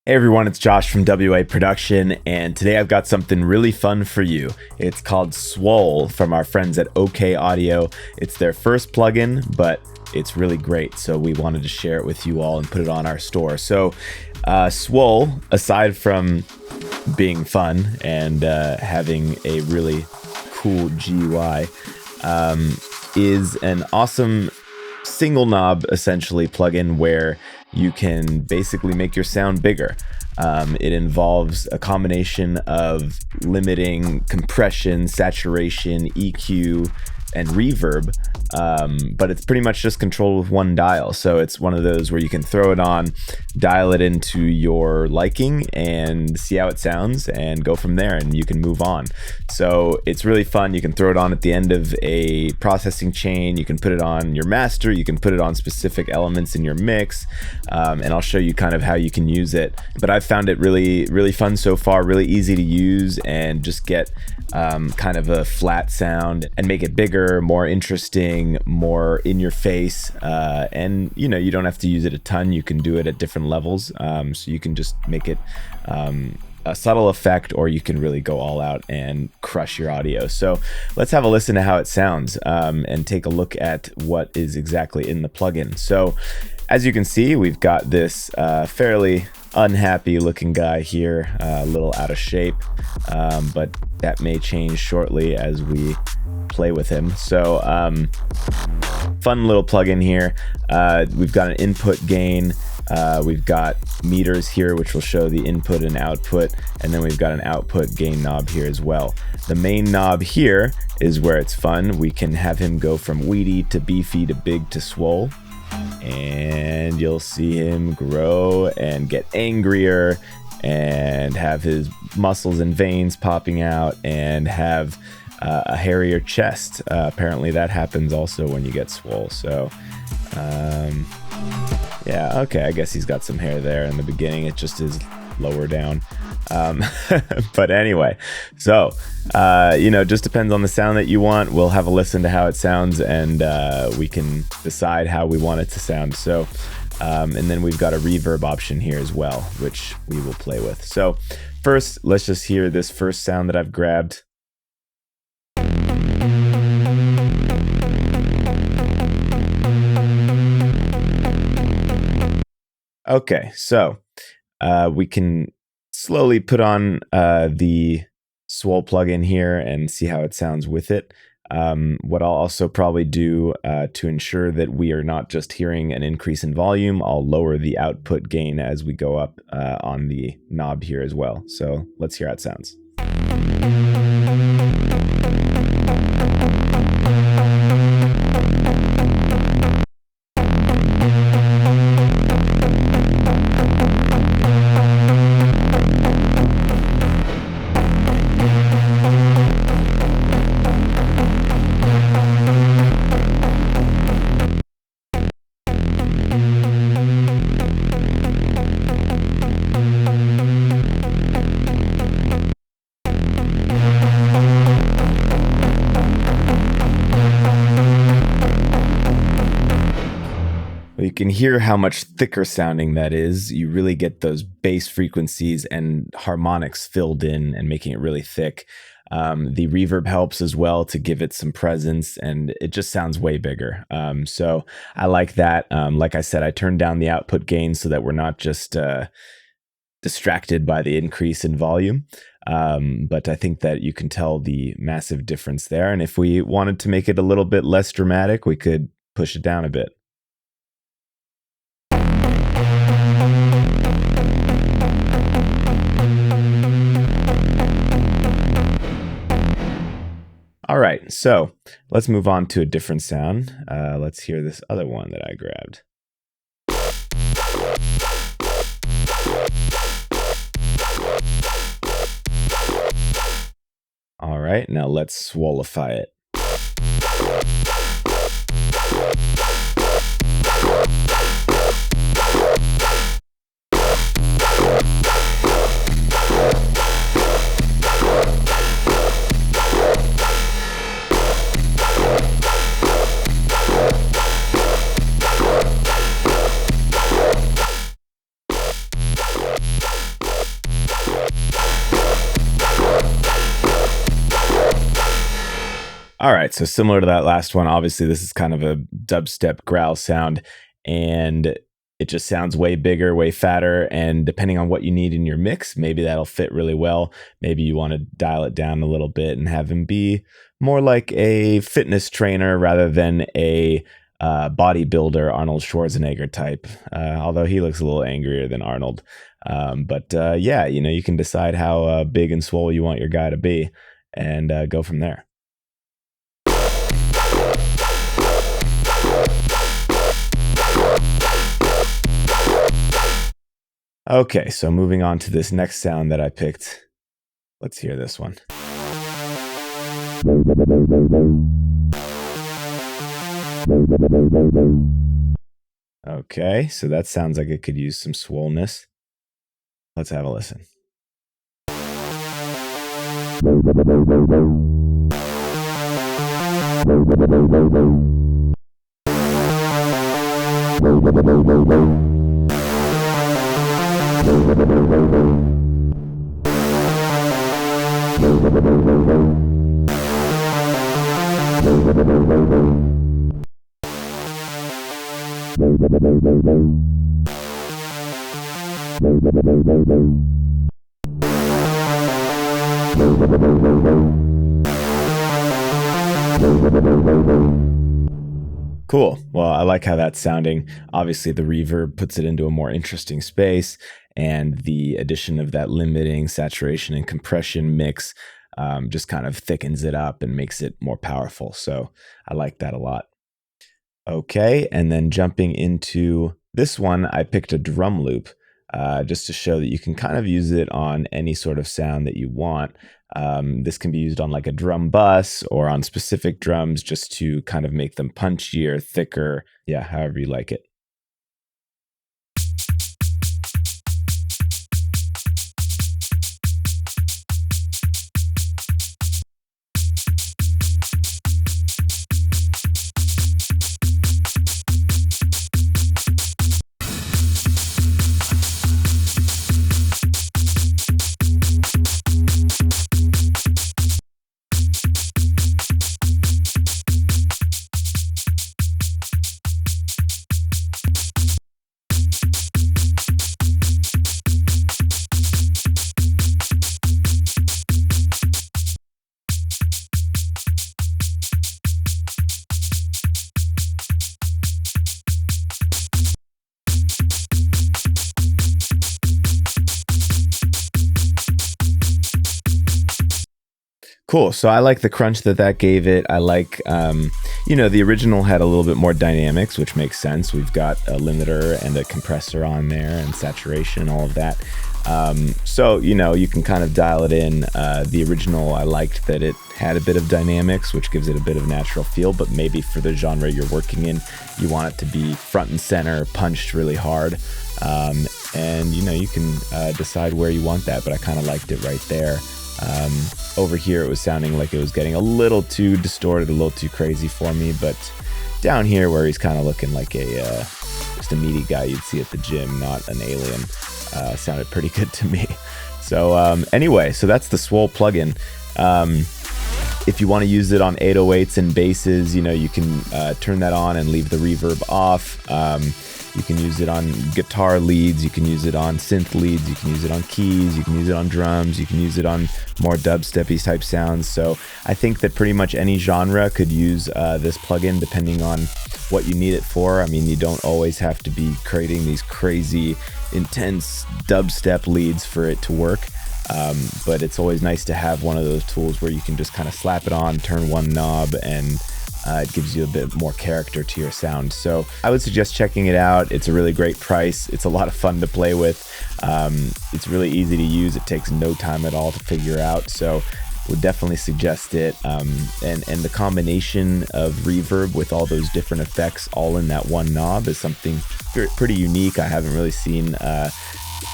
Hey everyone, it's Josh from WA Production, and today I've got something really fun for you. It's called Swole from our friends at OK Audio. It's their first plugin, but it's really great, so we wanted to share it with you all and put it on our store. So Swole, aside from being fun and having a really cool GUI, is an awesome single knob essentially plugin where you can basically make your sound bigger. It involves a combination of limiting compression, saturation, EQ, and reverb, but it's pretty much just controlled with one dial. So it's one of those where you can throw it on, dial it into your liking, and see how it sounds, and go from there, and you can move on. So it's really fun. You can throw it on at the end of a processing chain. You can put it on your master. You can put it on specific elements in your mix, and I'll show you kind of how you can use it. But I've found it really fun so far, really easy to use, and just get kind of a flat sound and make it bigger, more interesting, more in your face, and you don't have to use it a ton. You can do it at different levels, so you can just make it a subtle effect, or you can really go all out and crush your audio. So let's have a listen to how it sounds, and take a look at what is exactly in the plugin. So as you can see, we've got this fairly unhappy looking guy here, a little out of shape, but that may change shortly as we play with him. So fun little plugin here. We've got an input gain, we've got meters here which will show the input and output, and then we've got an output gain knob here as well. The main knob here is where it's fun. We can have him go from weedy to beefy to big to swole, and you'll see him grow and get angrier and have his muscles and veins popping out and have a hairier chest. Apparently that happens also when you get swole. So yeah, okay, I guess he's got some hair there in the beginning. It just is lower down. But anyway, so just depends on the sound that you want. We'll have a listen to how it sounds, and we can decide how we want it to sound. So and then we've got a reverb option here as well, which we will play with. So first, let's just hear this first sound that I've grabbed. Okay, so we can slowly put on the Swole plugin here and see how it sounds with it. What I'll also probably do to ensure that we are not just hearing an increase in volume, I'll lower the output gain as we go up on the knob here as well. So let's hear how it sounds. You can hear how much thicker sounding that is. You really get those bass frequencies and harmonics filled in and making it really thick. The reverb helps as well to give it some presence, and it just sounds way bigger. So I like that. Like I said, I turned down the output gain so that we're not just distracted by the increase in volume. But I think that you can tell the massive difference there. And if we wanted to make it a little bit less dramatic, we could push it down a bit. All right, so let's move on to a different sound. Let's hear this other one that I grabbed. All right, now let's swolify it. All right, so similar to that last one, obviously this is kind of a dubstep growl sound, and it just sounds way bigger, way fatter, and depending on what you need in your mix, maybe that'll fit really well. Maybe you want to dial it down a little bit and have him be more like a fitness trainer rather than a bodybuilder, Arnold Schwarzenegger type, although he looks a little angrier than Arnold. But yeah, you can decide how big and swole you want your guy to be and go from there. Okay, so moving on to this next sound that I picked. Let's hear this one. Okay, so that sounds like it could use some swollenness. Let's have a listen. Cool. Well, I like how that's sounding. Obviously, the reverb puts it into a more interesting space, and the addition of that limiting, saturation, and compression mix just kind of thickens it up and makes it more powerful. So I like that a lot. Okay, and then jumping into this one, I picked a drum loop just to show that you can kind of use it on any sort of sound that you want. This can be used on like a drum bus or on specific drums just to kind of make them punchier, thicker, yeah, however you like it. Cool. So I like the crunch that gave it. I like, the original had a little bit more dynamics, which makes sense. We've got a limiter and a compressor on there and saturation, all of that. So, you can kind of dial it in. The original, I liked that it had a bit of dynamics, which gives it a bit of natural feel, but maybe for the genre you're working in, you want it to be front and center, punched really hard. And, you can decide where you want that, but I kind of liked it right there. Over here, it was sounding like it was getting a little too distorted, a little too crazy for me, but down here where he's kind of looking like just a meaty guy you'd see at the gym, not an alien, sounded pretty good to me. So anyway, so that's the Swole plugin. If you want to use it on 808s and basses, you can turn that on and leave the reverb off. You can use it on guitar leads, you can use it on synth leads, you can use it on keys, you can use it on drums, you can use it on more dubsteppy type sounds. So I think that pretty much any genre could use this plugin depending on what you need it for. I mean, you don't always have to be creating these crazy, intense dubstep leads for it to work. But it's always nice to have one of those tools where you can just kind of slap it on, turn one knob, and it gives you a bit more character to your sound. So I would suggest checking it out. It's a really great price. It's a lot of fun to play with. It's really easy to use. It takes no time at all to figure out. So would definitely suggest it. And the combination of reverb with all those different effects all in that one knob is something pretty unique. I haven't really seen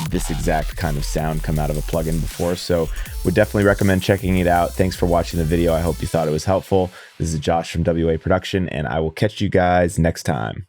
this exact kind of sound come out of a plugin before, so would definitely recommend checking it out. Thanks for watching the video. I hope you thought it was helpful. This is Josh from WA Production, and I will catch you guys next time.